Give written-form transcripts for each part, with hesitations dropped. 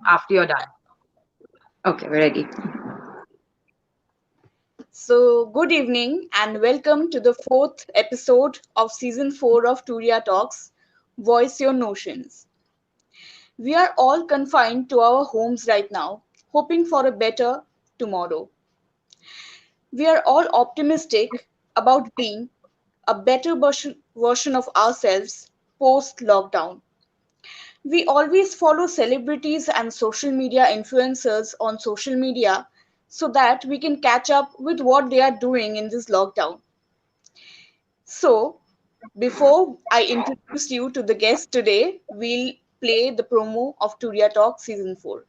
after you're done. Okay, we're ready. So, good evening and welcome to the fourth episode of season 4 of TuriyaTalks. Voice Your Notions. We are all confined to our homes right now, hoping for a better tomorrow. We are all optimistic about being a better version of ourselves post lockdown. We always follow celebrities and social media influencers on social media so that we can catch up with what they are doing in this lockdown. So, before I introduce you to the guest today, we'll play the promo of Turiya Talk Season 4.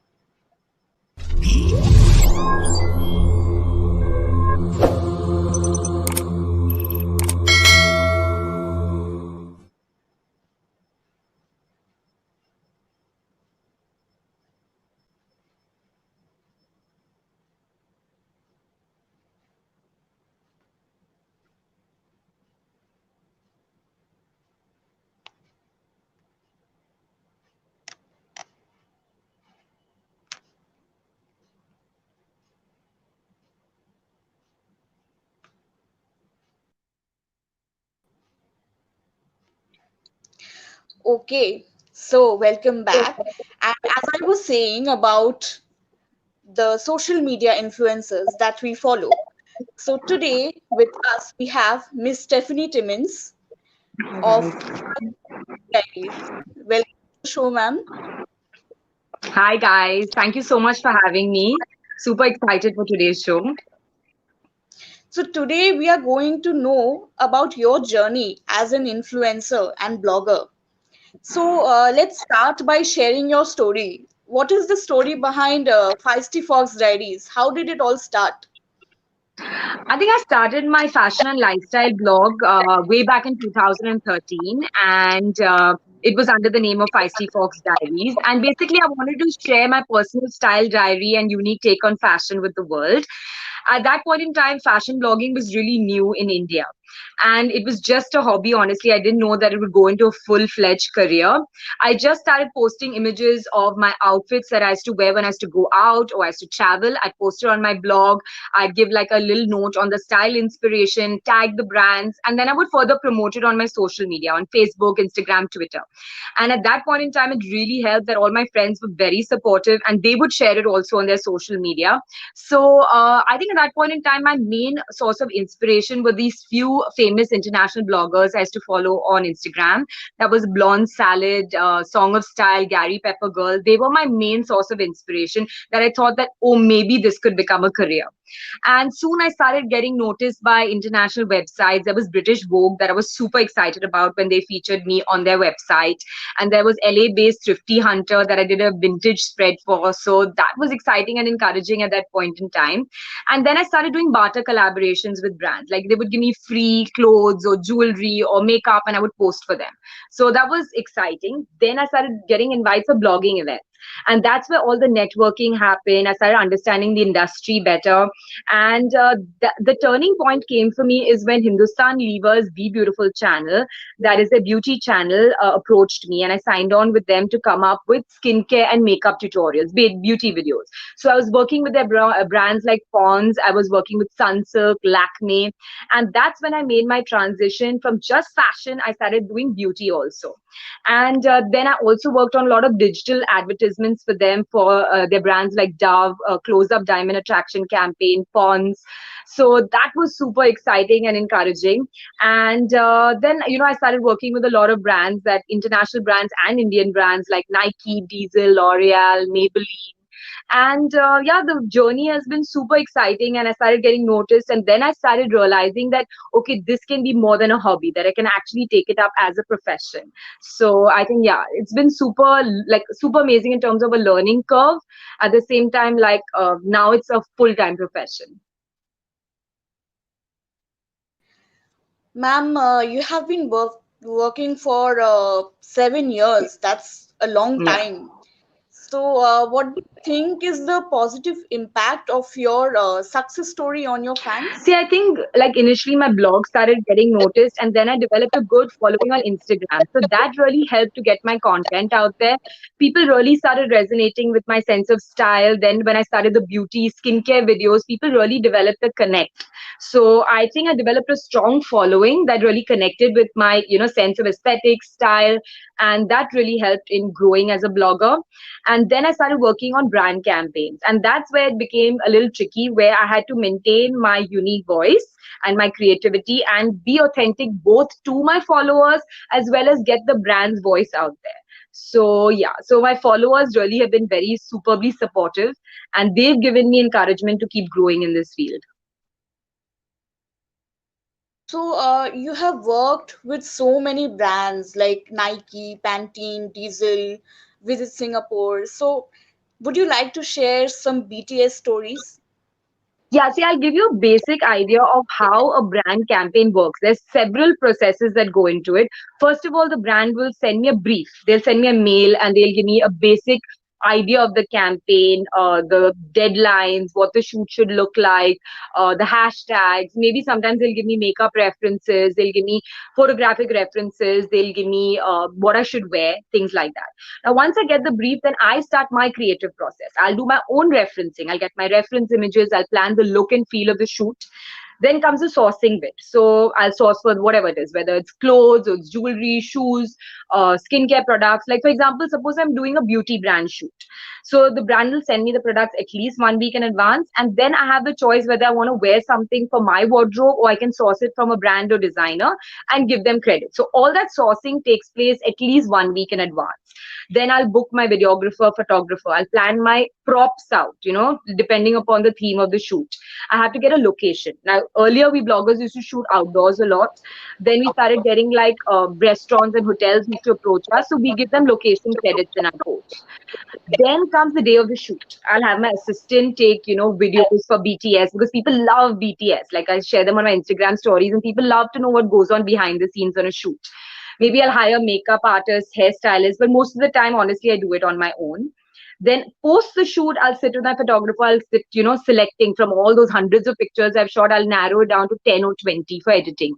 Okay, so welcome back. And as I was saying about the social media influencers that we follow, so today with us we have Miss Stephanie Timmins of Diaries. Welcome to the show, ma'am. Hi, guys. Thank you so much for having me. Super excited for today's show. So today we are going to know about your journey as an influencer and blogger. So let's start by sharing your story. What is the story behind Feisty Fox Diaries? How did it all start? I think I started my fashion and lifestyle blog way back in 2013, and it was under the name of Feisty Fox Diaries. And basically, I wanted to share my personal style diary and unique take on fashion with the world. At that point in time, fashion blogging was really new in India. And it was just a hobby, honestly. I didn't know that it would go into a full fledged career. I just started posting images of my outfits that I used to wear when I used to go out or I used to travel. I'd post it on my blog. I'd give like a little note on the style inspiration, tag the brands, and then I would further promote it on my social media on Facebook, Instagram, Twitter. And at that point in time, it really helped that all my friends were very supportive and they would share it also on their social media. So I think at that point in time, my main source of inspiration were these few famous international bloggers I used to follow on Instagram. That was Blonde Salad, Song of Style, Gary Pepper Girl. They were my main source of inspiration that I thought that, oh, maybe this could become a career. And soon I started getting noticed by international websites. There was British Vogue that I was super excited about when they featured me on their website. And there was LA based Thrifty Hunter that I did a vintage spread for. So that was exciting and encouraging at that point in time. And then I started doing barter collaborations with brands. Like they would give me free clothes or jewelry or makeup and I would post for them. So that was exciting. Then I started getting invites for blogging events. And that's where all the networking happened. I started understanding the industry better. And the turning point came for me is when Hindustan Lever's Be Beautiful channel, that is a beauty channel, approached me, and I signed on with them to come up with skincare and makeup tutorials, beauty videos. So I was working with their brands like Pond's, I was working with Sunsilk, Lakme, and that's when I made my transition from just fashion. I started doing beauty also. And then I also worked on a lot of digital advertisements for them for their brands like Dove, Close Up Diamond Attraction campaign, Pond's. So that was super exciting and encouraging. And then, I started working with a lot of brands, that international brands and Indian brands like Nike, Diesel, L'Oreal, Maybelline. And yeah, the journey has been super exciting and I started getting noticed. And then I started realizing that, okay, this can be more than a hobby, that I can actually take it up as a profession. So I think, yeah, it's been super amazing in terms of a learning curve. At the same time, now it's a full-time profession. Ma'am, you have been working for 7 years. That's a long Yeah. time. So, what do you think is the positive impact of your success story on your See, fans? I think like initially my blog started getting noticed, and then I developed a good following on Instagram. So that really helped to get my content out there. People really started resonating with my sense of style. Then when I started the beauty skincare videos, people really developed a connect. So I think I developed a strong following that really connected with my, sense of aesthetic style, and that really helped in growing as a blogger. And then I started working on brand campaigns, and that's where it became a little tricky, where I had to maintain my unique voice and my creativity and be authentic both to my followers as well as get the brand's voice out there. So yeah, so my followers really have been very superbly supportive, and they've given me encouragement to keep growing in this field. So, you have worked with so many brands like Nike, Pantene, Diesel, Visit Singapore. So, would you like to share some BTS stories? Yeah, see, I'll give you a basic idea of how a brand campaign works. There's several processes that go into it. First of all, the brand will send me a brief. They'll send me a mail and they'll give me a basic idea of the campaign, the deadlines, what the shoot should look like, the hashtags. Maybe sometimes they'll give me makeup references, they'll give me photographic references, they'll give me what I should wear, things like that. Now, once I get the brief, then I start my creative process. I'll do my own referencing. I'll get my reference images. I'll plan the look and feel of the shoot. Then comes the sourcing bit. So I'll source for whatever it is, whether it's clothes or it's jewelry, shoes, skincare products. Like, for example, suppose I'm doing a beauty brand shoot. So the brand will send me the products at least 1 week in advance. And then I have the choice whether I want to wear something for my wardrobe or I can source it from a brand or designer and give them credit. So all that sourcing takes place at least 1 week in advance. Then I'll book my videographer, photographer. I'll plan my props out, depending upon the theme of the shoot. I have to get a location. Now, earlier we bloggers used to shoot outdoors a lot. Then we started getting like restaurants and hotels used to approach us. So we give them location credits in our posts. Then comes the day of the shoot. I'll have my assistant take, videos for BTS because people love BTS. Like I share them on my Instagram stories and people love to know what goes on behind the scenes on a shoot. Maybe I'll hire makeup artists, hairstylists, but most of the time, honestly, I do it on my own. Then post the shoot, I'll sit with my photographer, I'll sit, selecting from all those hundreds of pictures I've shot, I'll narrow it down to 10 or 20 for editing.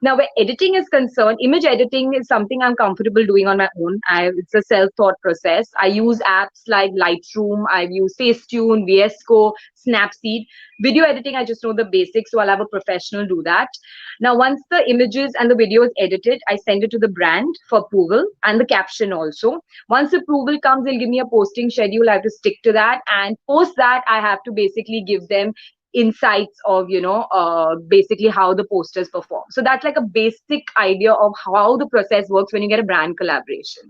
Now, where editing is concerned, image editing is something I'm comfortable doing on my own. It's a self-taught process. I use apps like Lightroom, I've used Facetune, VS Code, Snapseed. Video editing, I just know the basics, so I'll have a professional do that. Now, once the images and the video is edited, I send it to the brand for approval and the caption also. Once approval comes, they'll give me a posting schedule. I have to stick to that. And post that, I have to basically give them insights of basically how the posters perform. So that's like a basic idea of how the process works when you get a brand collaboration.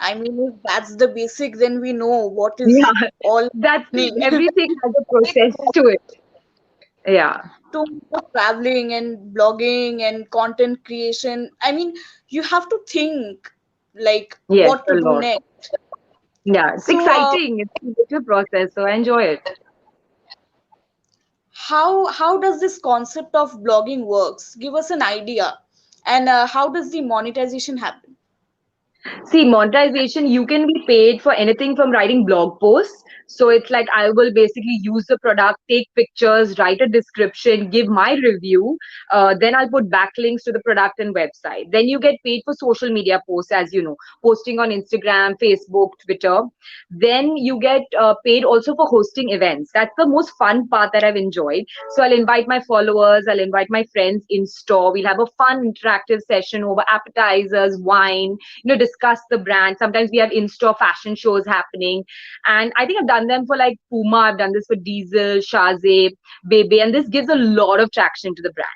I mean, if that's the basic, then we know what is Yeah, all that's happening. everything has a process to it. Yeah. Too much of traveling and blogging and content creation. I mean, you have to think like Yes, what a to do lot. next. Yeah, it's So, exciting. It's a creative process, so I enjoy it. how does this concept of blogging works? Give us an idea, and how does the monetization happen? See, monetization, you can be paid for anything from writing blog posts. So it's like I will basically use the product, take pictures, write a description, give my review. Then I'll put backlinks to the product and website. Then you get paid for social media posts, as you know, posting on Instagram, Facebook, Twitter. Then you get paid also for hosting events. That's the most fun part that I've enjoyed. So I'll invite my followers, I'll invite my friends in store. We'll have a fun interactive session over appetizers, wine, discuss the brand. Sometimes we have in-store fashion shows happening. And I think I've done them for like Puma, I've done this for Diesel, Shaze, Bebe, and this gives a lot of traction to the brand.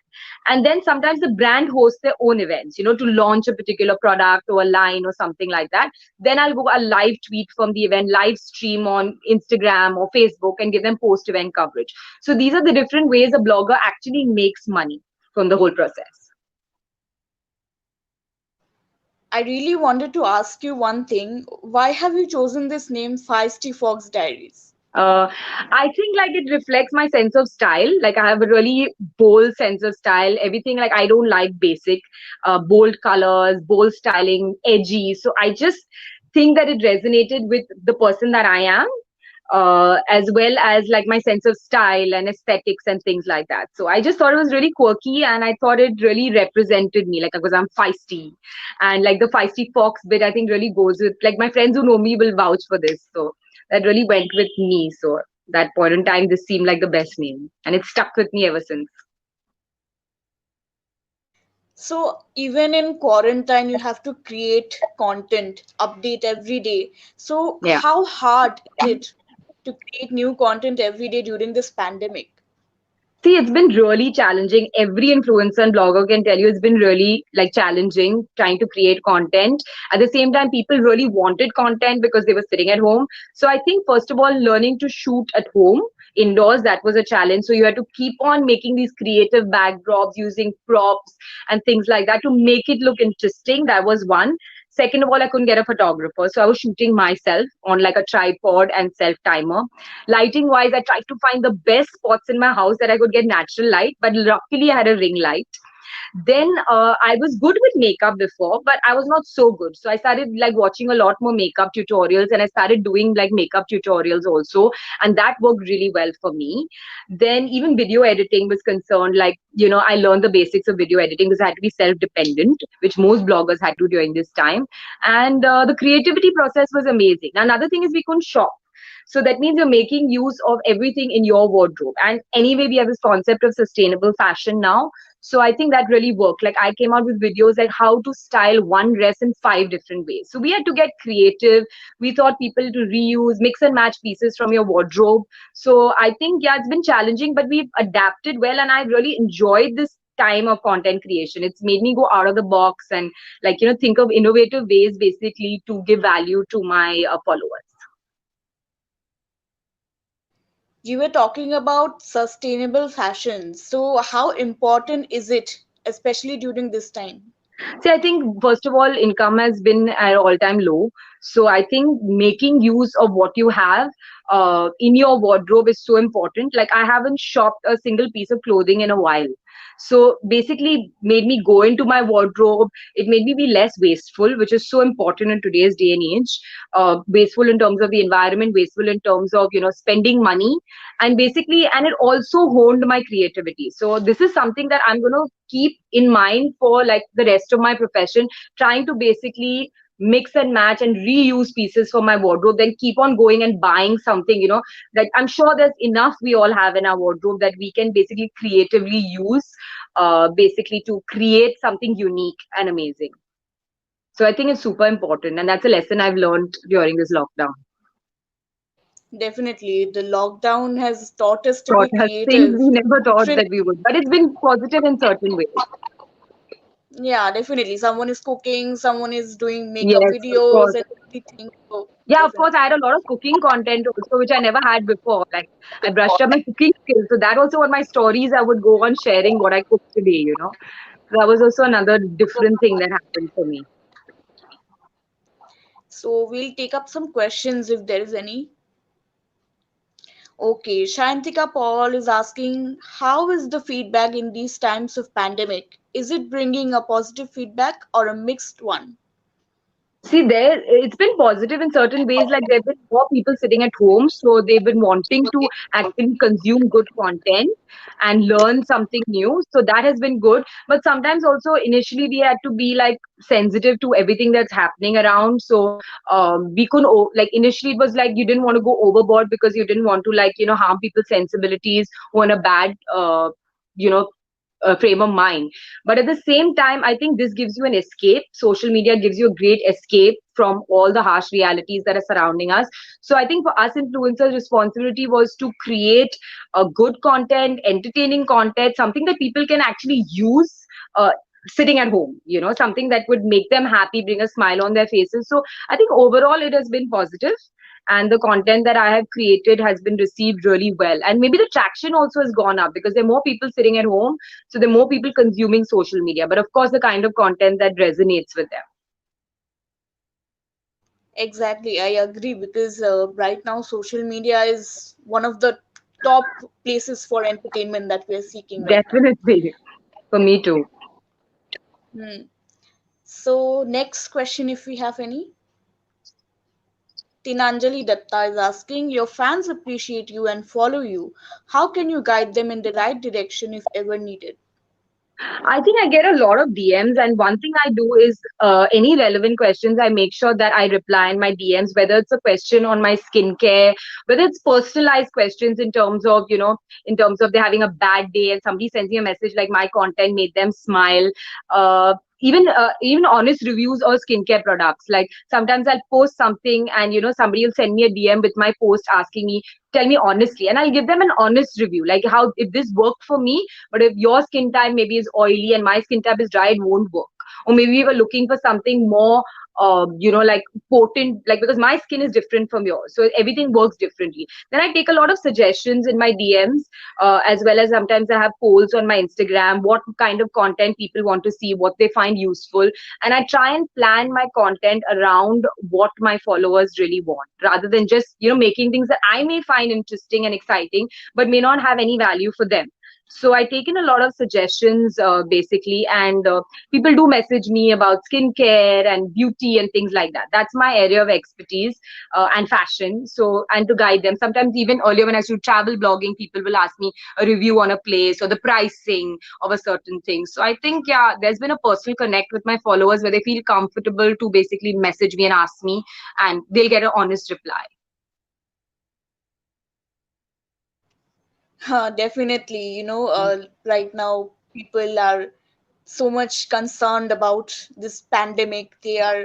And then sometimes the brand hosts their own events, to launch a particular product or a line or something like that. Then I'll go a live tweet from the event, live stream on Instagram or Facebook and give them post-event coverage. So these are the different ways a blogger actually makes money from the whole process. I really wanted to ask you one thing. Why have you chosen this name, Feisty Fox Diaries? Uh, I think like it reflects my sense of style. Like I have a really bold sense of style. Everything like I don't like basic, bold colors, bold styling, edgy. So I just think that it resonated with the person that I am, as well as like my sense of style and aesthetics and things like that. So I just thought it was really quirky, and I thought it really represented me, like because I'm feisty, and like the feisty fox bit, I think really goes with like my friends who know me will vouch for this. So that really went with me. So that point in time, this seemed like the best name, and it stuck with me ever since. So even in quarantine, you have to create content, update every day. So Yeah. how hard is it to create new content every day during this pandemic? See, it's been really challenging. Every influencer and blogger can tell you it's been really like challenging trying to create content. At the same time, people really wanted content because they were sitting at home. So I think first of all, learning to shoot at home indoors, that was a challenge. So you had to keep on making these creative backdrops using props and things like that to make it look interesting. That was one. Second of all, I couldn't get a photographer. So I was shooting myself on like a tripod and self timer. Lighting wise, I tried to find the best spots in my house that I could get natural light, but luckily I had a ring light. Then I was good with makeup before, but I was not so good. So I started like watching a lot more makeup tutorials, and I started doing like makeup tutorials also, and that worked really well for me. Then even video editing was concerned. Like, I learned the basics of video editing because I had to be self-dependent, which most bloggers had to during this time. And the creativity process was amazing. Another thing is we couldn't shop. So that means you're making use of everything in your wardrobe. And anyway, we have this concept of sustainable fashion now. So I think that really worked. Like I came out with videos like how to style one dress in 5 different ways. So we had to get creative. We thought people to reuse, mix and match pieces from your wardrobe. So I think, yeah, it's been challenging, but we've adapted well. And I really enjoyed this time of content creation. It's made me go out of the box and like, think of innovative ways basically to give value to my followers. You were talking about sustainable fashion. So how important is it, especially during this time? See, I think first of all, income has been at all-time low. So I think making use of what you have in your wardrobe is so important. Like I haven't shopped a single piece of clothing in a while. So basically made me go into my wardrobe. It made me be less wasteful, which is so important in today's day and age. Wasteful in terms of the environment, wasteful in terms of, spending money, and basically, and it also honed my creativity. So this is something that I'm going to keep in mind for like the rest of my profession, trying to basically mix and match and reuse pieces for my wardrobe, then keep on going and buying something, that I'm sure there's enough we all have in our wardrobe that we can basically creatively use, basically to create something unique and amazing. So I think it's super important, and that's a lesson I've learned during this lockdown. Definitely, the lockdown has taught us to Taught be us things creative. we never thought Literally, that we would, but it's been positive in certain ways. yeah, definitely. Someone is cooking, someone is doing makeup Yes, of videos course. and everything. So Yeah, of course, definitely. I had a lot of cooking content also, which I never had before. Like, I brushed up my cooking skills. So that also on my stories, I would go on sharing what I cooked today. So that was also another different thing that happened for me. So we'll take up some questions if there is any. Okay, Shantika Paul is asking, how is the feedback in these times of pandemic? Is it bringing a positive feedback or a mixed one? See, there it's been positive in certain ways. Like there've been more people sitting at home, so they've been wanting to actually consume good content and learn something new. So that has been good. But sometimes also initially we had to be like sensitive to everything that's happening around. So we couldn't like initially it was like you didn't want to go overboard because you didn't want to like harm people's sensibilities who are in a bad you know frame of mind. But at the same time, I think this gives you an escape. Social media gives you a great escape from all the harsh realities that are surrounding us. So I think for us influencers, responsibility was to create a good content, entertaining content, something that people can actually use. Sitting at home, something that would make them happy, bring a smile on their faces. So I think overall it has been positive, and the content that I have created has been received really well. And maybe the traction also has gone up because there are more people sitting at home, so there are more people consuming social media. But of course, the kind of content that resonates with them. Exactly, I agree because right now social media is one of the top places for entertainment that we are seeking right now. Definitely, for me too. Hmm. So next question, if we have any. Tinanjali Datta is asking, your fans appreciate you and follow you. How can you guide them in the right direction if ever needed? I think I get a lot of DMs, and one thing I do is any relevant questions, I make sure that I reply in my DMs, whether it's a question on my skincare, whether it's personalized questions in terms of, in terms of they're having a bad day and somebody sends me a message like my content made them smile. Even honest reviews or skincare products. Like sometimes I'll post something and somebody will send me a DM with my post asking me, tell me honestly, and I'll give them an honest review, like how if this worked for me, but if your skin type maybe is oily and my skin type is dry, it won't work. Or maybe we were looking for something more, like potent, like because my skin is different from yours. So everything works differently. Then I take a lot of suggestions in my DMs, as well as sometimes I have polls on my Instagram, what kind of content people want to see, what they find useful. And I try and plan my content around what my followers really want, rather than just, making things that I may find interesting and exciting, but may not have any value for them. So I take in a lot of suggestions, basically, and people do message me about skincare and beauty and things like that. That's my area of expertise, and fashion. So, and to guide them. Sometimes even earlier when I used to travel blogging, people will ask me a review on a place or the pricing of a certain thing. So I think, yeah, there's been a personal connect with my followers where they feel comfortable to basically message me and ask me, and they'll get an honest reply. Definitely, right now people are so much concerned about this pandemic. They are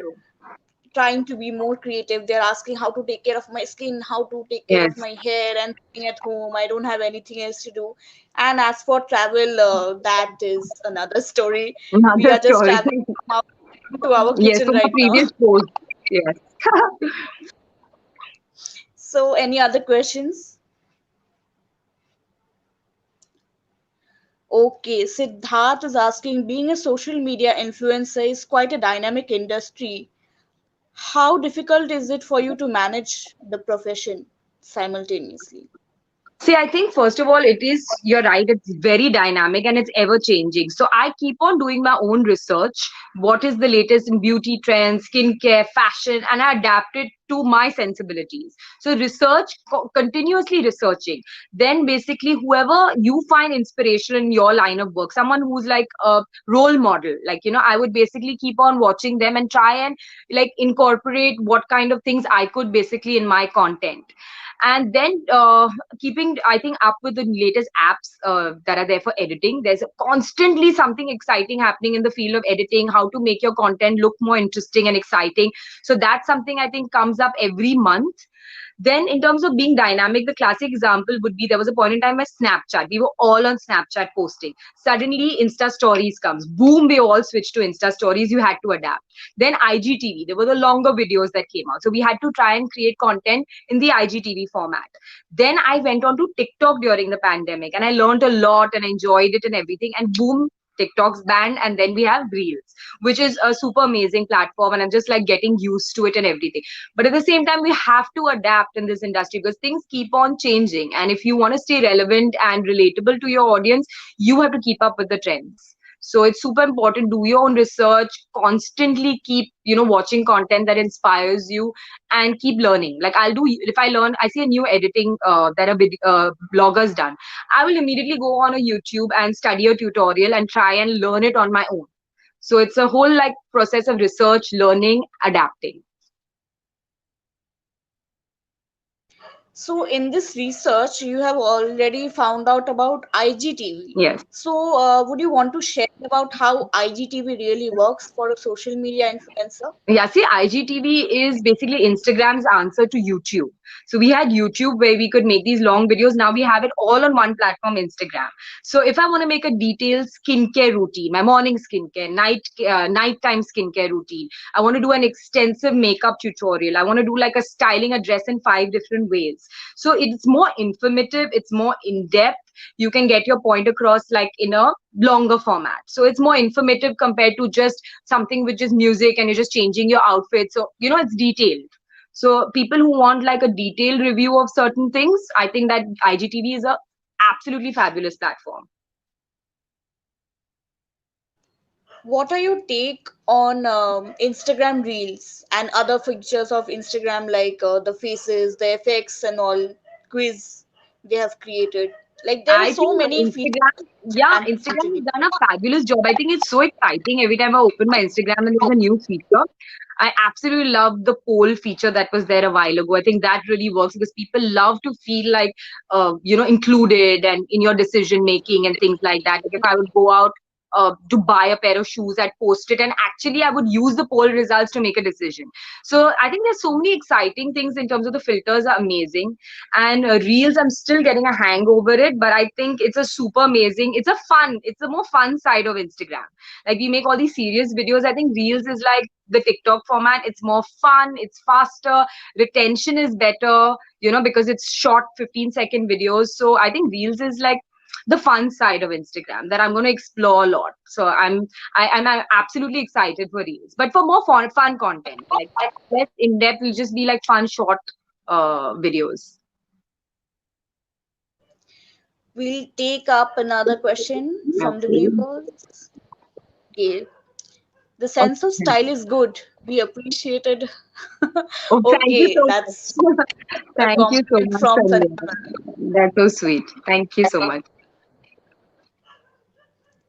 trying to be more creative. They're asking how to take care of my skin, how to take care of Yes, my hair, and sitting at home. I don't have anything else to do. And as for travel, that is another story. We another are just story. traveling from our to our Yes, kitchen from the right now. previous post. Yes. So, any other questions? Okay, Siddharth is asking, being a social media influencer is quite a dynamic industry. How difficult is it for you to manage the profession simultaneously? See, I think first of all, it is, you're right, it's very dynamic and it's ever changing. So I keep on doing my own research. What is the latest in beauty trends, skincare, fashion, and I adapt it to my sensibilities. So research, continuously researching. Then basically, whoever you find inspiration in your line of work, someone who's like a role model, like, I would basically keep on watching them and try and like incorporate what kind of things I could basically in my content. And then keeping, I think, up with the latest apps that are there for editing. There's constantly something exciting happening in the field of editing, how to make your content look more interesting and exciting. So that's something I think comes up every month. Then, in terms of being dynamic, the classic example would be there was a point in time where Snapchat, we were all on Snapchat posting. Suddenly, Insta Stories comes. Boom, we all switched to Insta Stories. You had to adapt. Then IGTV, there were the longer videos that came out. So we had to try and create content in the IGTV format. Then I went on to TikTok during the pandemic and I learned a lot and enjoyed it and everything. And boom, TikTok's banned. And then we have Reels, which is a super amazing platform. And I'm just like getting used to it and everything. But at the same time, we have to adapt in this industry because things keep on changing. And if you want to stay relevant and relatable to your audience, you have to keep up with the trends. So it's super important. Do your own research, constantly keep, watching content that inspires you and keep learning. Like I'll do, if I learn, I see a new editing that a blogger's done. I will immediately go on a YouTube and study a tutorial and try and learn it on my own. So it's a whole like process of research, learning, adapting. So, in this research, you have already found out about IGTV. Yes. So, would you want to share about how IGTV really works for a social media influencer? Yeah, see, IGTV is basically Instagram's answer to YouTube. So we had YouTube where we could make these long videos. Now we have it all on one platform, Instagram. So if I want to make a detailed skincare routine, my morning skincare, nighttime skincare routine, I want to do an extensive makeup tutorial. I want to do like a styling a dress in 5 different ways. So it's more informative. It's more in depth. You can get your point across like in a longer format. So it's more informative compared to just something which is music and you're just changing your outfit. So, it's detailed. So people who want like a detailed review of certain things, I think that IGTV is a absolutely fabulous platform. What are your take on Instagram Reels and other features of Instagram, like the faces, the effects, and all quiz they have created? Like there are I think so many features Instagram, yeah, Instagram has Instagram has introduced. done a fabulous job. I think it's so exciting every time I open my Instagram and there's a new feature. I absolutely love the poll feature that was there a while ago. I think that really works because people love to feel like, included and in your decision making and things like that. Like if I would go out to buy a pair of shoes, I'd post it, and actually I would use the poll results to make a decision. So I think there's so many exciting things in terms of the filters are amazing. And reels, I'm still getting a hang over it, but I think it's a super amazing, it's a more fun side of Instagram. Like we make all these serious videos. I think reels is like the TikTok format. It's more fun, it's faster, retention is better, because it's short 15-second videos. So I think reels is like the fun side of Instagram that I'm going to explore a lot. So I'm absolutely excited for reels, but for more fun content, like less in depth, will just be like fun short videos. We'll take up another question from the Okay. viewers. Okay. The sense of Okay. style is good. We appreciated. Oh, thank you Okay, so that's much. a Thank you so compliment much, from Sanjana. Sanjana. That's so sweet. Thank you so much.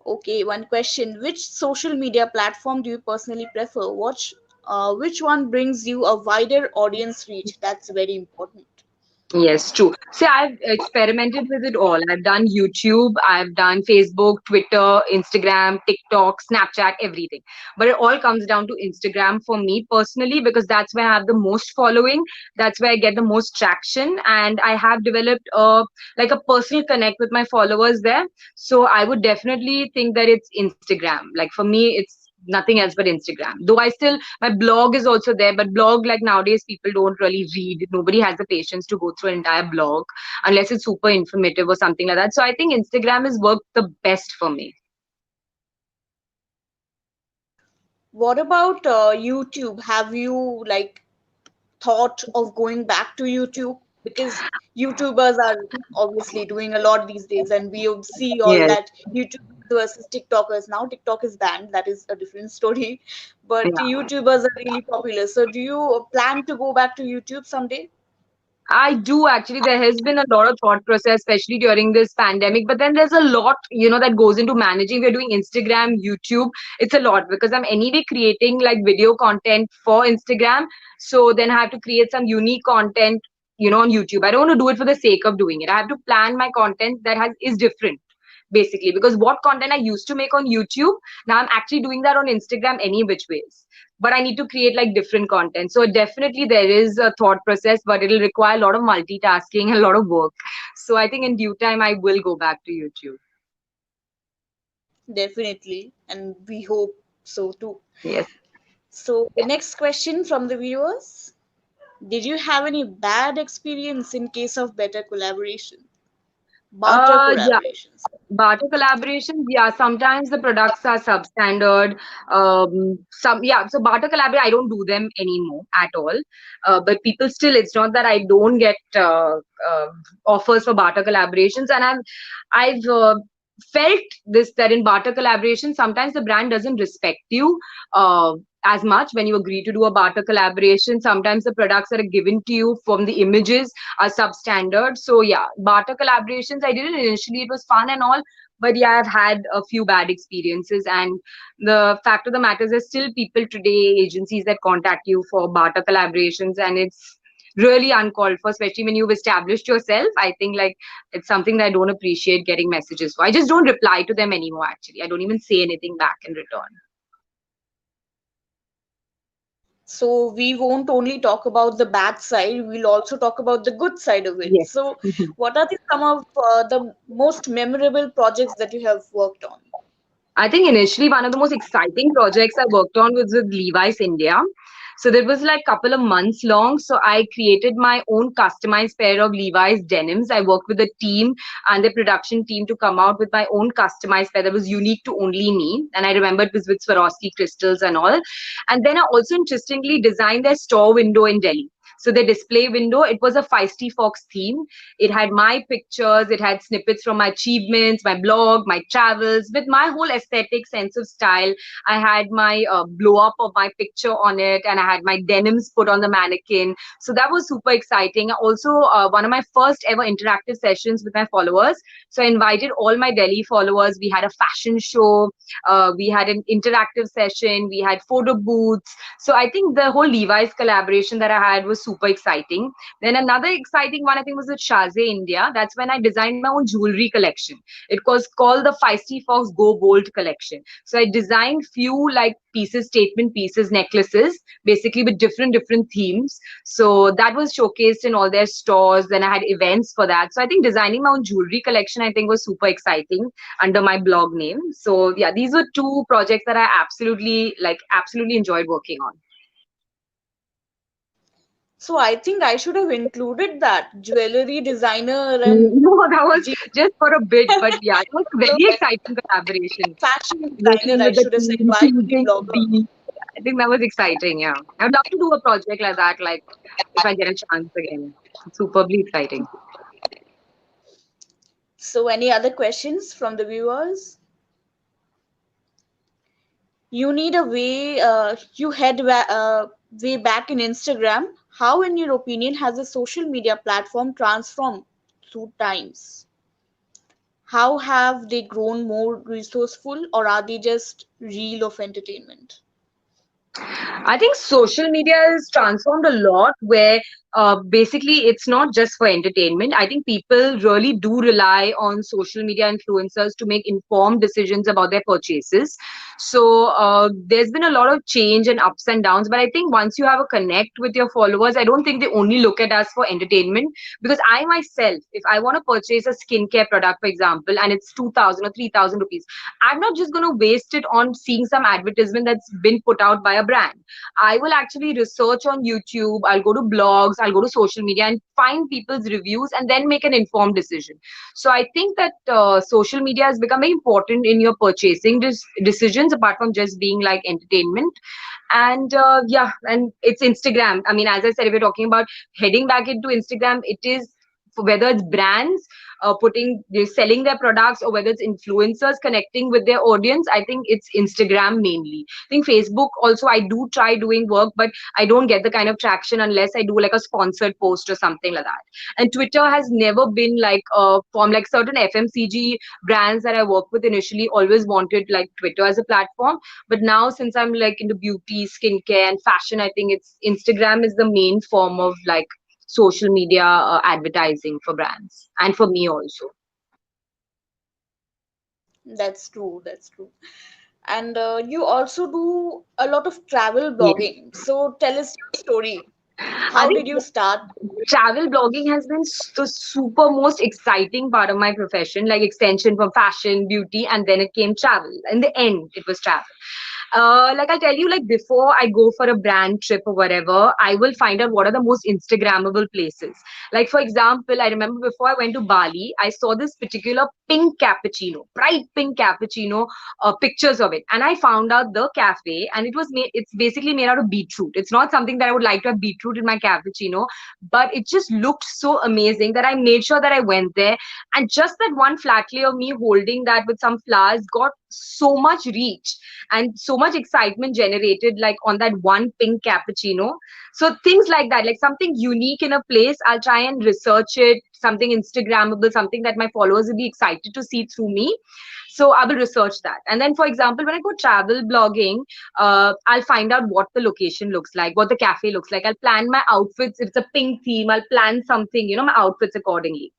Okay, one question. Which social media platform do you personally prefer? Which one brings you a wider audience reach? That's very important. Yes, true. See, I've experimented with it all. I've done YouTube, I've done Facebook, Twitter, Instagram, TikTok, Snapchat, everything. But it all comes down to Instagram for me personally because that's where I have the most following. That's where I get the most traction, and I have developed a personal connect with my followers there. So I would definitely think that it's Instagram. Like for me, it's nothing else but Instagram. Though my blog is also there, but blog, like nowadays people don't really read. Nobody has the patience to go through an entire blog unless it's super informative or something like that. So I think Instagram has worked the best for me. What about YouTube? Have you like thought of going back to YouTube? Because YouTubers are obviously doing a lot these days, and we see all Yes. that YouTube versus TikTokers. Now TikTok is banned. That is a different story. But Yeah. YouTubers are really popular. So do you plan to go back to YouTube someday? I do actually. There has been a lot of thought process, especially during this pandemic. But then there's a lot, that goes into managing. We're doing Instagram, YouTube. It's a lot because I'm anyway creating like video content for Instagram. So then I have to create some unique content, on YouTube. I don't want to do it for the sake of doing it. I have to plan my content that is different, basically, because what content I used to make on YouTube, now I'm actually doing that on Instagram any which ways. But I need to create like different content. So definitely there is a thought process, but it'll require a lot of multitasking and a lot of work. So I think in due time I will go back to YouTube. Definitely, and we hope so too. Yes. So the next question from the viewers: did you have any bad experience in case of better collaboration, barter Yeah. collaborations? Barter collaborations, yeah, sometimes the products are substandard. So barter collaborate, I don't do them anymore at all. But people still, it's not that I don't get offers for barter collaborations, and I've felt this that in barter collaboration, sometimes the brand doesn't respect you. As much when you agree to do a barter collaboration, sometimes the products that are given to you from the images are substandard. So yeah, barter collaborations, I did it initially, it was fun and all, but yeah, I've had a few bad experiences. And the fact of the matter is there's still people today, agencies that contact you for barter collaborations, and it's really uncalled for, especially when you've established yourself. I think like it's something that I don't appreciate getting messages for. I just don't reply to them anymore, actually. I don't even say anything back in return. So we won't only talk about the bad side, we'll also talk about the good side of it. Yes. So what are some of the most memorable projects that you have worked on? I think initially one of the most exciting projects I worked on was with Levi's India. So that was like a couple of months long. So I created my own customized pair of Levi's denims. I worked with the team and the production team to come out with my own customized pair that was unique to only me. And I remember it was with Swarovski crystals and all. And then I also interestingly designed their store window in Delhi. So the display window, it was a Feisty Fox theme. It had my pictures, it had snippets from my achievements, my blog, my travels, with my whole aesthetic sense of style. I had my blow up of my picture on it, and I had my denims put on the mannequin. So that was super exciting. Also, one of my first ever interactive sessions with my followers. So I invited all my Delhi followers. We had a fashion show, we had an interactive session, we had photo booths. So I think the whole Levi's collaboration that I had was super exciting. Then another exciting one, I think, was with Shaze India. That's when I designed my own jewelry collection. It was called the Feisty Fox Go Bold collection. So I designed few like pieces, statement pieces, necklaces, basically with different themes. So that was showcased in all their stores. Then I had events for that. So I think designing my own jewelry collection, I think, was super exciting under my blog name. So yeah, these were two projects that I absolutely enjoyed working on. So I think I should have included that jewelry designer and No, that was G- just for a bit, but yeah, it was a very exciting collaboration. fashion designer, Working I with the should have said. team, Why beauty choosing blogger? the, I think that was exciting. Yeah, I'd love to do a project like that, like if I get a chance again. It's superbly exciting. So any other questions from the viewers? You need a way, way back in Instagram. How, in your opinion, has the social media platform transformed through times? How have they grown more resourceful, or are they just reel of entertainment? I think social media has transformed a lot where basically it's not just for entertainment. I think people really do rely on social media influencers to make informed decisions about their purchases. So there's been a lot of change and ups and downs, but I think once you have a connect with your followers, I don't think they only look at us for entertainment. Because I myself, if I want to purchase a skincare product, for example, and it's 2,000 or 3,000 rupees, I'm not just going to waste it on seeing some advertisement that's been put out by a brand. I will actually research on YouTube, I'll go to blogs, I'll go to social media and find people's reviews and then make an informed decision. So I think that social media has become very important in your purchasing decisions apart from just being like entertainment. And yeah, and it's Instagram. I mean, as I said, if you're talking about heading back into Instagram, it is for whether it's brands they're selling their products, or whether it's influencers connecting with their audience. I think it's Instagram mainly. I think Facebook also, I do try doing work, but I don't get the kind of traction unless I do like a sponsored post or something like that. And Twitter has never been like a form, like certain FMCG brands that I worked with initially always wanted like Twitter as a platform. But now since I'm like into beauty, skincare and fashion, I think it's Instagram is the main form of like social media advertising for brands and for me also. That's true. That's true. And you also do a lot of travel Yes. blogging. So tell us your story. I How think did you start? travel blogging has been the super most exciting part of my profession, like extension from fashion, beauty, and then it came travel. In the end, it was travel. Like I tell you, like before I go for a brand trip or whatever, I will find out what are the most Instagrammable places. Like for example, I remember before I went to Bali, I saw this particular pink cappuccino, bright pink cappuccino, pictures of it, and I found out the cafe, and it was made. It's basically made out of beetroot. It's not something that I would like to have beetroot in my cappuccino, but it just looked so amazing that I made sure that I went there, and just that one flat lay of me holding that with some flowers got so much reach and so much excitement generated like on that one pink cappuccino. So things like that, like something unique in a place, I'll try and research it, something Instagrammable, something that my followers will be excited to see through me. So I will research that. And then for example, when I go travel blogging, I'll find out what the location looks like, what the cafe looks like. I'll plan my outfits. If it's a pink theme, I'll plan something, my outfits accordingly.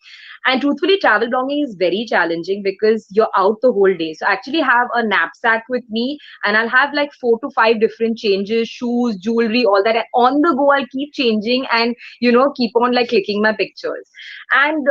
And truthfully, travel blogging is very challenging because you're out the whole day. So I actually have a knapsack with me, and I'll have like 4 to 5 different changes, shoes, jewelry, all that. And on the go, I'll keep changing and, keep on like clicking my pictures. And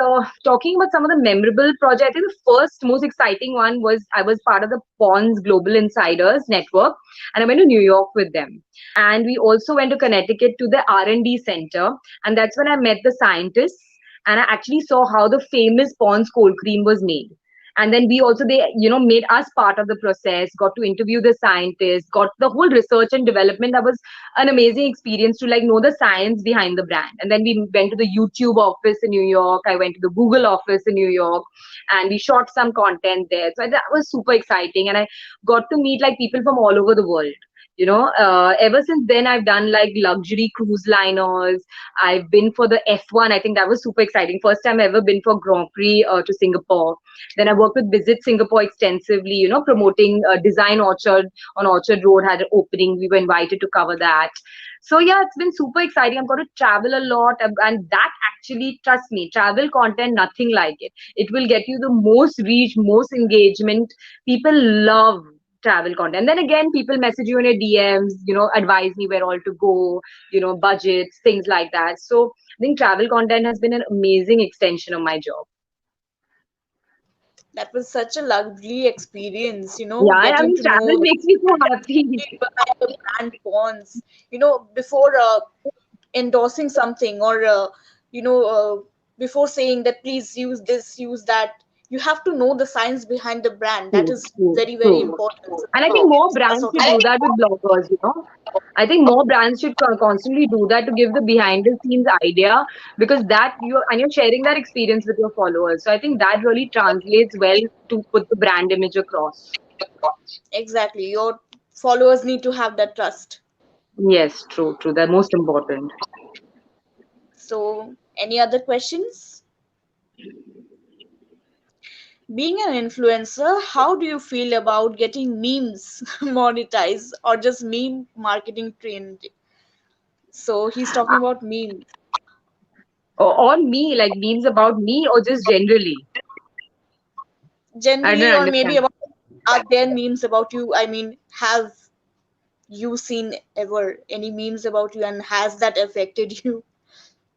talking about some of the memorable projects, I think the first most exciting one was I was part of the Pons Global Insiders Network, and I went to New York with them. And we also went to Connecticut to the R&D center, and that's when I met the scientists, and I actually saw how the famous Pond's cold cream was made. And then we also, they, made us part of the process, got to interview the scientists, got the whole research and development. That was an amazing experience to like know the science behind the brand. And then we went to the YouTube office in New York. I went to the Google office in New York, and we shot some content there. So that was super exciting. And I got to meet like people from all over the world. Ever since then, I've done like luxury cruise liners. I've been for the F1. I think that was super exciting. First time ever been for Grand Prix to Singapore. Then I worked with Visit Singapore extensively, promoting Design Orchard on Orchard Road had an opening. We were invited to cover that. So yeah, it's been super exciting. I'm going to travel a lot, and that actually, trust me, travel content, nothing like it. It will get you the most reach, most engagement. People love travel content. And then again, people message you in your DMs, advise me where all to go, budgets, things like that. So I think travel content has been an amazing extension of my job. That was such a lovely experience, Yeah, I getting mean, to travel know the makes me so happy. behind the brand pawns, before endorsing something, or you know before saying that please use this, use that, you have to know the science behind the brand. That True, is true, very, very true. important. So And I that think more gives a brands sort should of do that with bloggers. I think more brands should constantly do that to give the behind the scenes idea, because that you're sharing that experience with your followers. So I think that really translates well to put the brand image across. exactly, your followers need to have that trust. Yes, true, true. They're most important. So any other questions? Being an influencer, how do you feel about getting memes monetized, or just meme marketing trend? So he's talking about memes. On me, like memes about me, or just generally? I don't Generally, or maybe understand. about, are there memes about you? I mean, have you seen ever any memes about you, and has that affected you?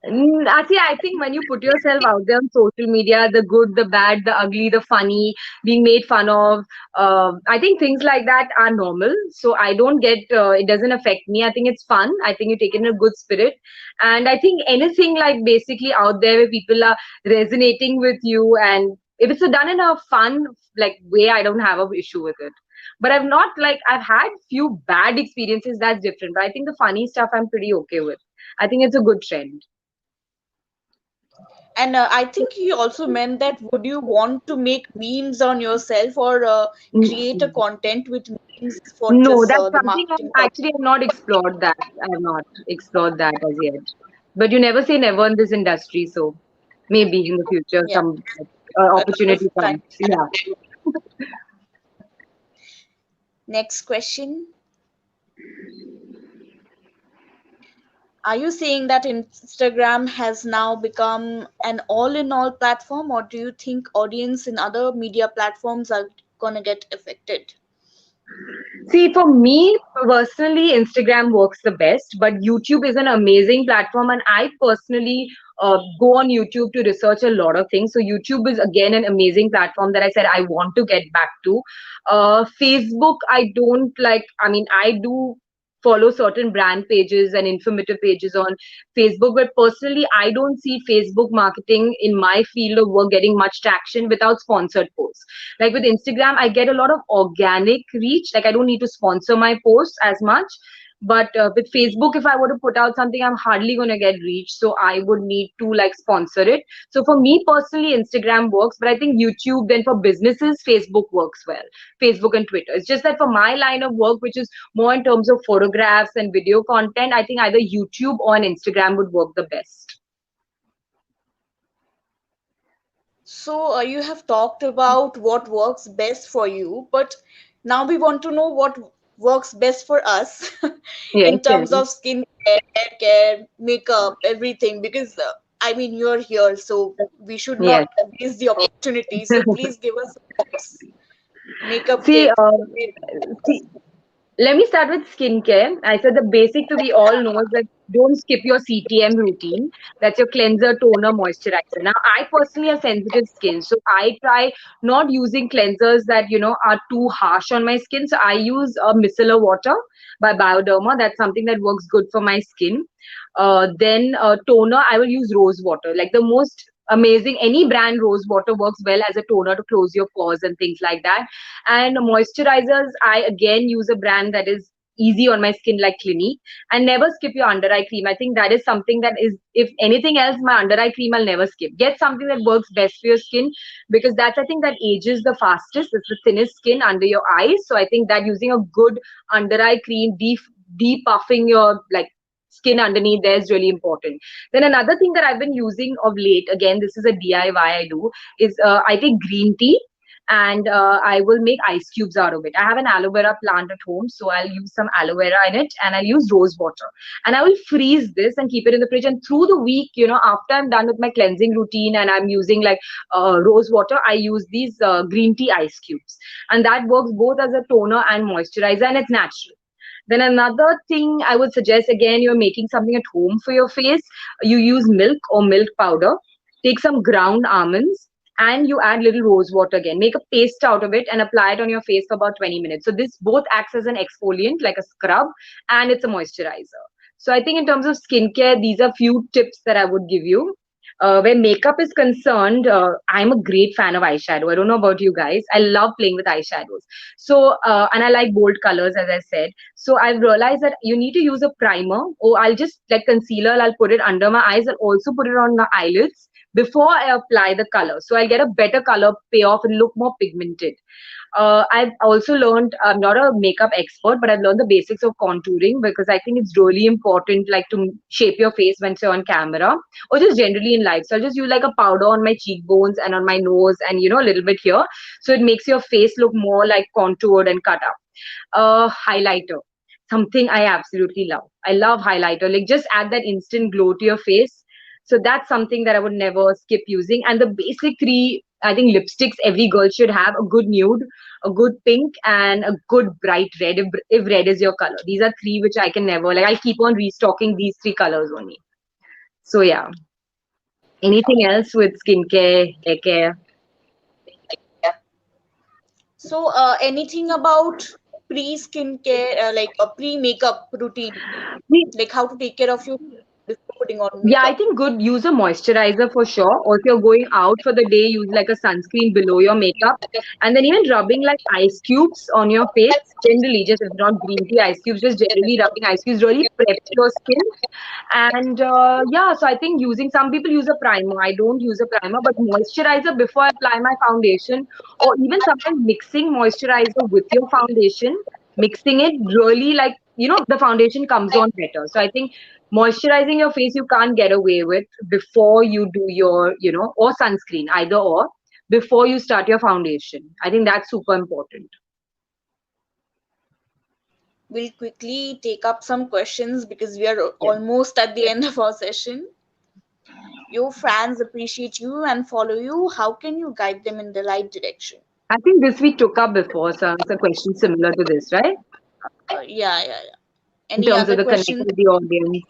Actually, I think when you put yourself out there on social media, the good, the bad, the ugly, the funny, being made fun of, I think things like that are normal. So I don't get, it doesn't affect me. I think it's fun. I think you take it in a good spirit. And I think anything like basically out there where people are resonating with you, and if it's done in a fun like way, I don't have an issue with it. But I've not like, I've had few bad experiences, that's different. But I think the funny stuff I'm pretty okay with. I think it's a good trend. And I think he also meant that would you want to make memes on yourself, or create a Mm, content with memes for no, just that's the something marketing I purpose? actually have not explored that. I have not explored that as yet. But you never say never in this industry, so maybe in the future Yeah, some a lot of opportunity time. comes. Yeah. Next question. Are you saying that Instagram has now become an all-in-all platform, or do you think audience in other media platforms are gonna get affected? See, for me personally, Instagram works the best, but YouTube is an amazing platform, and I personally go on YouTube to research a lot of things. So YouTube is again an amazing platform that I said I want to get back to. Facebook, I don't like. I mean, I do follow certain brand pages and informative pages on Facebook, but personally, I don't see Facebook marketing in my field of work getting much traction without sponsored posts. Like with Instagram, I get a lot of organic reach. Like I don't need to sponsor my posts as much. But with Facebook, if I were to put out something, I'm hardly going to get reach. So I would need to like sponsor it. So for me personally, Instagram works. But I think YouTube, then for businesses, Facebook works well. Facebook and Twitter. It's just that for my line of work, which is more in terms of photographs and video content, I think either YouTube or an Instagram would work the best. So you have talked about what works best for you, but now we want to know what works best for us Yes, in yes, terms of skin care, hair care, makeup, everything. Because I mean, you're here, so we should yes. not miss the opportunity. So please give us tips, makeup See, tip. see, let me start with skincare. I said the basic to we all know is that don't skip your CTM routine. That's your cleanser, toner, moisturizer. Now, I personally have sensitive skin, so I try not using cleansers that are too harsh on my skin. So I use micellar water by Bioderma. That's something that works good for my skin. Then toner, I will use rose water. Like the most amazing. Any brand rose water works well as a toner to close your pores and things like that. And moisturizers, I again use a brand that is easy on my skin, like Clinique. And never skip your under eye cream. I think that is something that is, if anything else, my under eye cream I'll never skip. Get something that works best for your skin, because that's, I think, that ages the fastest. It's the thinnest skin under your eyes. So I think that using a good under eye cream, depuffing your like skin underneath there is really important. Then another thing that I've been using of late, again, this is a DIY I do, is I take green tea and I will make ice cubes out of it. I have an aloe vera plant at home, so I'll use some aloe vera in it, and I'll use rose water. And I will freeze this and keep it in the fridge. And through the week, after I'm done with my cleansing routine and I'm using like rose water, I use these green tea ice cubes. And that works both as a toner and moisturizer, and it's natural. Then another thing I would suggest, again, you're making something at home for your face, you use milk or milk powder, take some ground almonds, and you add little rose water again. Make a paste out of it and apply it on your face for about 20 minutes. So this both acts as an exfoliant, like a scrub, and it's a moisturizer. So I think in terms of skincare, these are few tips that I would give you. Where makeup is concerned, I'm a great fan of eyeshadow. I don't know about you guys. I love playing with eyeshadows. So, and I like bold colors, as I said. So I've realized that you need to use a primer, or I'll just like concealer, I'll put it under my eyes. I'll also put it on my eyelids before I apply the color. So I get a better color payoff and look more pigmented. I've also learned, I'm not a makeup expert, but I've learned the basics of contouring, because I think it's really important, like to shape your face when you're on camera or just generally in life. So I'll just use like a powder on my cheekbones and on my nose and, a little bit here. So it makes your face look more like contoured and cut up. Highlighter, something I absolutely love. I love highlighter. Like just add that instant glow to your face. So that's something that I would never skip using. And the basic three, I think, lipsticks every girl should have: a good nude, a good pink, and a good bright red, if red is your color. These are three which I can never, like, I'll keep on restocking these three colors only. So yeah. Anything else with skincare, hair care? So, anything about pre-skincare, like a pre-makeup routine, like how to take care of your before putting on Yeah, I makeup? think good. Use a moisturizer for sure. Or if you're going out for the day, use like a sunscreen below your makeup. And then even rubbing like ice cubes on your face, generally, just if not green tea ice cubes, just generally rubbing ice cubes really preps your skin. And yeah, so I think using, some people use a primer. I don't use a primer, but moisturizer before I apply my foundation, or even sometimes mixing moisturizer with your foundation, mixing it really, like, the foundation comes on better. So I think moisturizing your face you can't get away with before you do your, or sunscreen, either or, before you start your foundation. I think that's super important. We'll quickly take up some questions because we are Yeah. almost at the end of our session. Your fans appreciate you and follow you. How can you guide them in the right direction? I think this we took up before, so it's a question similar to this, right? Yeah. In Any terms of other the connect questions? with the audience.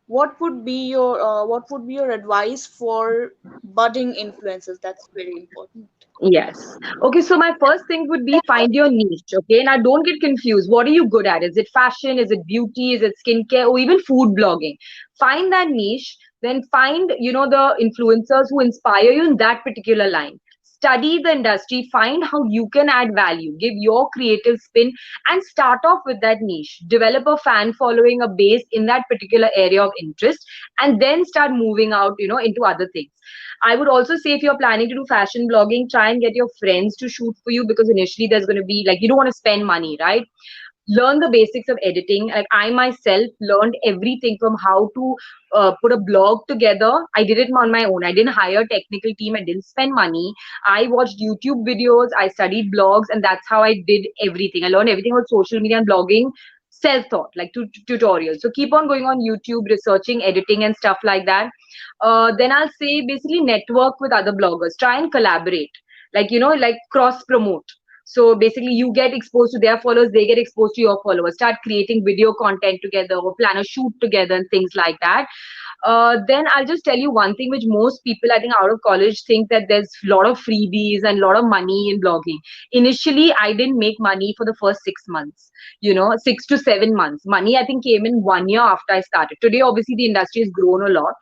What would be your advice for budding influencers? That's very important. Yes. Okay, so my first thing would be find your niche. Okay, now don't get confused. What are you good at? Is it fashion? Is it beauty? Is it skincare? Or even food blogging? Find that niche, then find, the influencers who inspire you in that particular line. Study the industry, find how you can add value, give your creative spin, and start off with that niche. Develop a fan following, a base in that particular area of interest, and then start moving out, into other things. I would also say, if you're planning to do fashion blogging, try and get your friends to shoot for you, because initially there's going to be like, you don't want to spend money, right? Learn the basics of editing. Like, I myself learned everything from how to put a blog together. I did it on my own. I didn't hire a technical team. I didn't spend money. I watched YouTube videos. I studied blogs, and that's how I did everything. I learned everything about social media and blogging self-taught, like tutorials. So keep on going on YouTube, researching, editing, and stuff like that. Then I'll say, basically network with other bloggers. Try and collaborate. Like, like cross promote. So basically, you get exposed to their followers, they get exposed to your followers. Start creating video content together or plan a shoot together and things like that. Then I'll just tell you one thing which most people, I think, out of college think that there's a lot of freebies and a lot of money in blogging. Initially, I didn't make money for the first 6 months, 6 to 7 months. Money, I think, came in 1 year after I started. Today, obviously, the industry has grown a lot,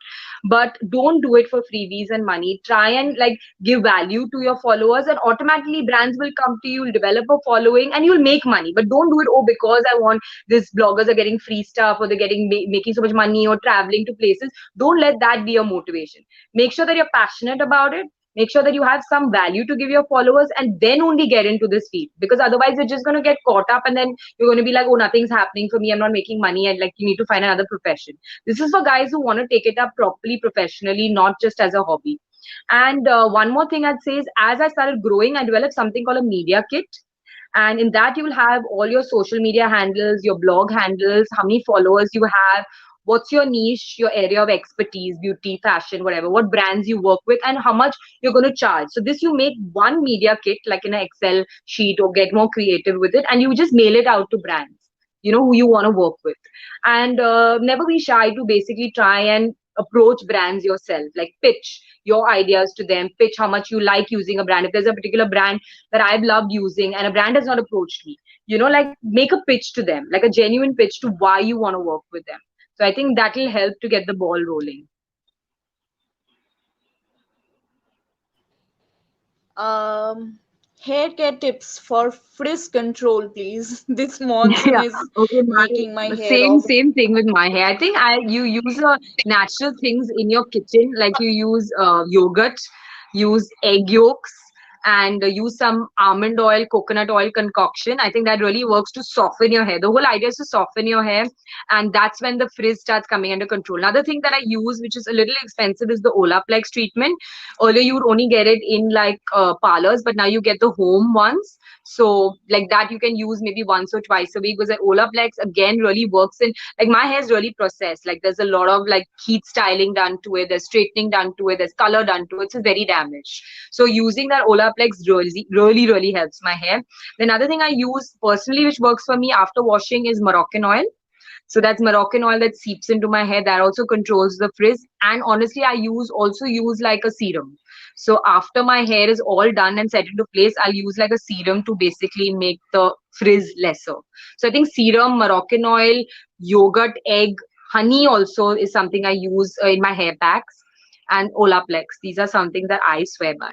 but don't do it for freebies and money. Try and like give value to your followers, and automatically brands will come to you, you'll develop a following, and you'll make money. But don't do it, oh, because I want this bloggers are getting free stuff or they're getting making so much money or traveling to places. Don't let that be your motivation. Make sure that you're passionate about it. Make sure that you have some value to give your followers, and then only get into this field, because otherwise you're just going to get caught up and then you're going to be like, oh, nothing's happening for me, I'm not making money, and like you need to find another profession. This is for guys who want to take it up properly, professionally, not just as a hobby. And one more thing I'd say is, as I started growing, I developed something called a media kit. And in that, you will have all your social media handles, your blog handles, how many followers you have, what's your niche, your area of expertise, beauty, fashion, whatever, what brands you work with, and how much you're going to charge. So this, you make one media kit like in an Excel sheet or get more creative with it, and you just mail it out to brands, who you want to work with. And never be shy to basically try and approach brands yourself, like pitch your ideas to them, pitch how much you like using a brand. If there's a particular brand that I've loved using and a brand has not approached me, like make a pitch to them, like a genuine pitch to why you want to work with them. So I think that will help to get the ball rolling. Hair care tips for frizz control, please. This monsoon Yeah. is Okay. making my My hair same all. same thing with my hair. I think you use natural things in your kitchen, like you use yogurt, use egg yolks, and use some almond oil, coconut oil concoction. I think that really works to soften your hair. The whole idea is to soften your hair, and that's when the frizz starts coming under control. Another thing that I use, which is a little expensive, is the Olaplex treatment. Earlier, you would only get it in like parlors, but now you get the home ones. So like that you can use maybe once or twice a week, because the Olaplex again really works in, like, my hair is really processed. Like there's a lot of like heat styling done to it, there's straightening done to it, there's color done to it. It's very damaged. So using that Olaplex really helps my hair. The another thing I use personally, which works for me after washing, is Moroccan oil. So that's Moroccan oil that seeps into my hair. That also controls the frizz. And honestly, I also use like a serum. So after my hair is all done and set into place, I'll use like a serum to basically make the frizz lesser. So I think serum, Moroccan oil, yogurt, egg, honey also is something I use in my hair packs, and Olaplex. These are something that I swear by.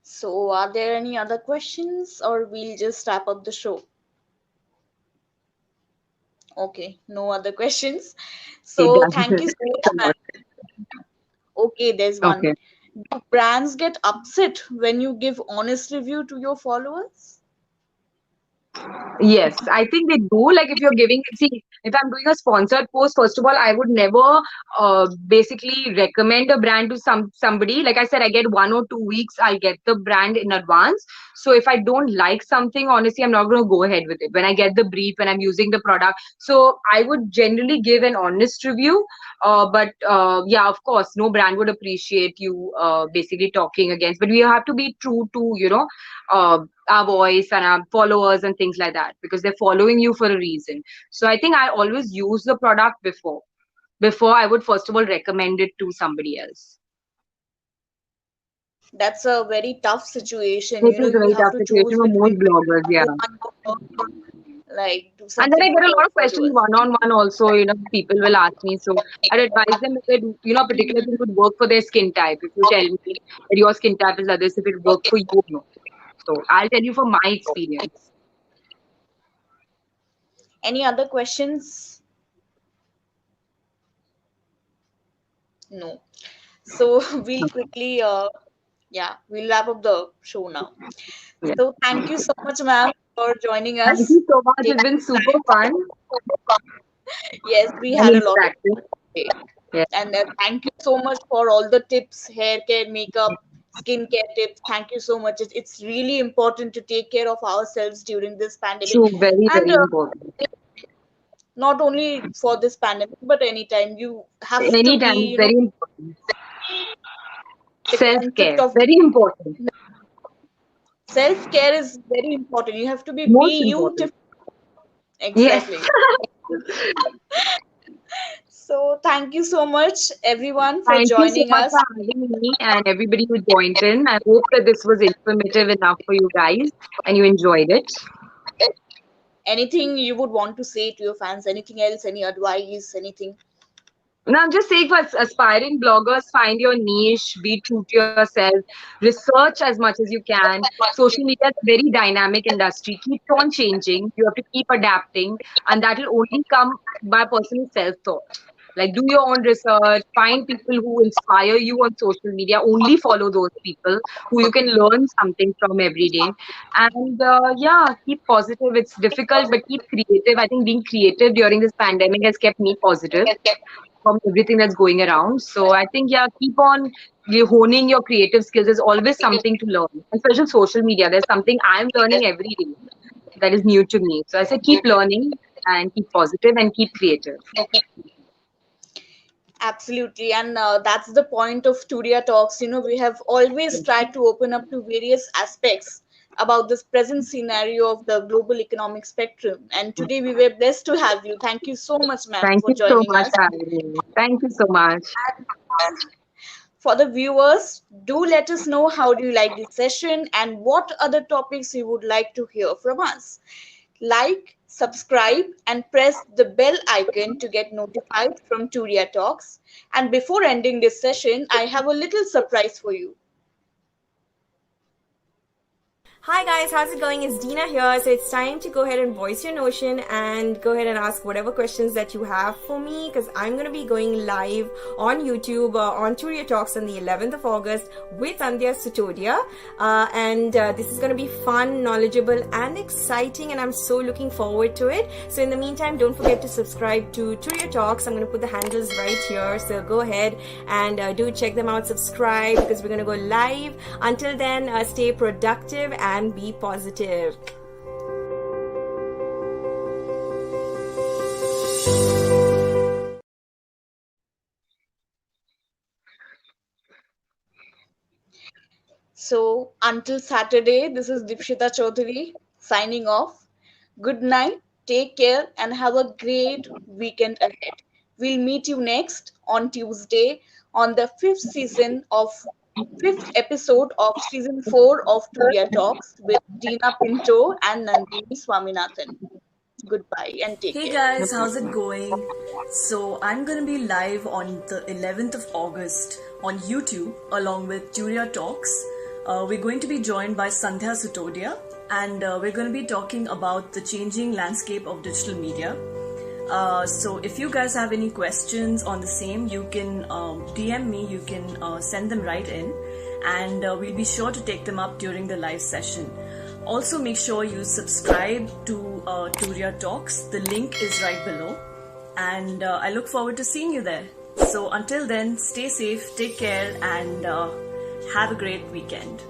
So, are there any other questions, or we'll just wrap up the show? Okay, no other questions. Okay, So, done. thank you so much, ma'am. Okay, there's one. Okay. Do brands get upset when you give honest review to your followers? Yes, I think they do. Like if you're giving it, see, if I'm doing a sponsored post, first of all, I would never basically recommend a brand to somebody. Like I said, I get 1 or 2 weeks, I'll get the brand in advance. So if I don't like something, honestly, I'm not going to go ahead with it. When I get the brief, when I'm using the product, so I would generally give an honest review. But yeah, of course, no brand would appreciate you basically talking against. But we have to be true to our voice and our followers and things like that, because they're following you for a reason. So I think I always use the product before I would first of all recommend it to somebody else. That's a very tough situation. It is a You very have tough to situation choose for between most bloggers, yeah. like do And then I something for get a your lot of questions followers. one-on-one also, people will ask me. So I'd advise them if they do, a particular thing would work for their skin type. If you tell me that your skin type is like this, if it works for you or not. So I'll tell you from my experience. Any other questions? No. So we'll quickly yeah, we'll wrap up the show now. Yeah. So thank you so much, ma'am, for joining Thank us. you so much. Take It's been super fun Yes, we and had a lot of interactive. today. Yeah. And thank you so much for all the tips, hair care, makeup, skincare tips. Thank you so much. It's really important to take care of ourselves during this pandemic. True, very, And very important. not only for this pandemic, but anytime you have to be, Anytime, very important. the concept Self-care, of very important. Self-care is very important. You have to be Most beautiful. important. Yes. Exactly. So thank you so much, everyone, for Thank you so joining much us. for having me and everybody who joined in. I hope that this was informative enough for you guys and you enjoyed it. Anything you would want to say to your fans? Anything else? Any advice? Anything? Now, I'm just saying for aspiring bloggers, find your niche, be true to yourself, research as much as you can. Social media is a very dynamic industry, keeps on changing. You have to keep adapting, and that will only come by personal self thought. Like, do your own research, find people who inspire you on social media, only follow those people who you can learn something from every day. And yeah, keep positive. It's difficult, but keep creative. I think being creative during this pandemic has kept me positive from everything that's going around. So I think, yeah, keep on honing your creative skills. There's always something to learn, especially social media. There's something I'm learning every day that is new to me. So I say keep learning and keep positive and keep creative. Absolutely, and that's the point of Turiya Talks. We have always tried to open up to various aspects about this present scenario of the global economic spectrum. And today we were blessed to have you. Thank you so much, ma'am, Thank for you so joining much us. for having me. Thank you so much. For the viewers, do let us know how do you like this session and what other topics you would like to hear from us. Like, subscribe, and press the bell icon to get notified from Turiya Talks. And before ending this session, I have a little surprise for you. Hi guys, how's it going? It's Dina here. So it's time to go ahead and voice your notion and go ahead and ask whatever questions that you have for me, because I'm going to be going live on YouTube on Turiya Talks on the 11th of August with Andhya Sutodia. This is going to be fun, knowledgeable and exciting, and I'm so looking forward to it. So in the meantime, don't forget to subscribe to Turiya Talks. I'm going to put the handles right here. So go ahead and do check them out, subscribe, because we're going to go live. Until then, stay productive and be positive. So until Saturday, this is Dipshita Chaudhary signing off. Good night, take care, and have a great weekend ahead. We'll meet you next on Tuesday on the fifth episode of season 4 of Turiya Talks with Tina Pinto and Nandini Swaminathan. Goodbye and take Hey care. guys, how's it going? So, I'm gonna be live on the 11th of August on YouTube along with Turiya Talks. We're going to be joined by Sandhya Sutodia, and we're going to be talking about the changing landscape of digital media. So, if you guys have any questions on the same, you can DM me, you can send them right in, and we'll be sure to take them up during the live session. Also, make sure you subscribe to Turiya Talks. The link is right below. And I look forward to seeing you there. So until then, stay safe, take care, and have a great weekend.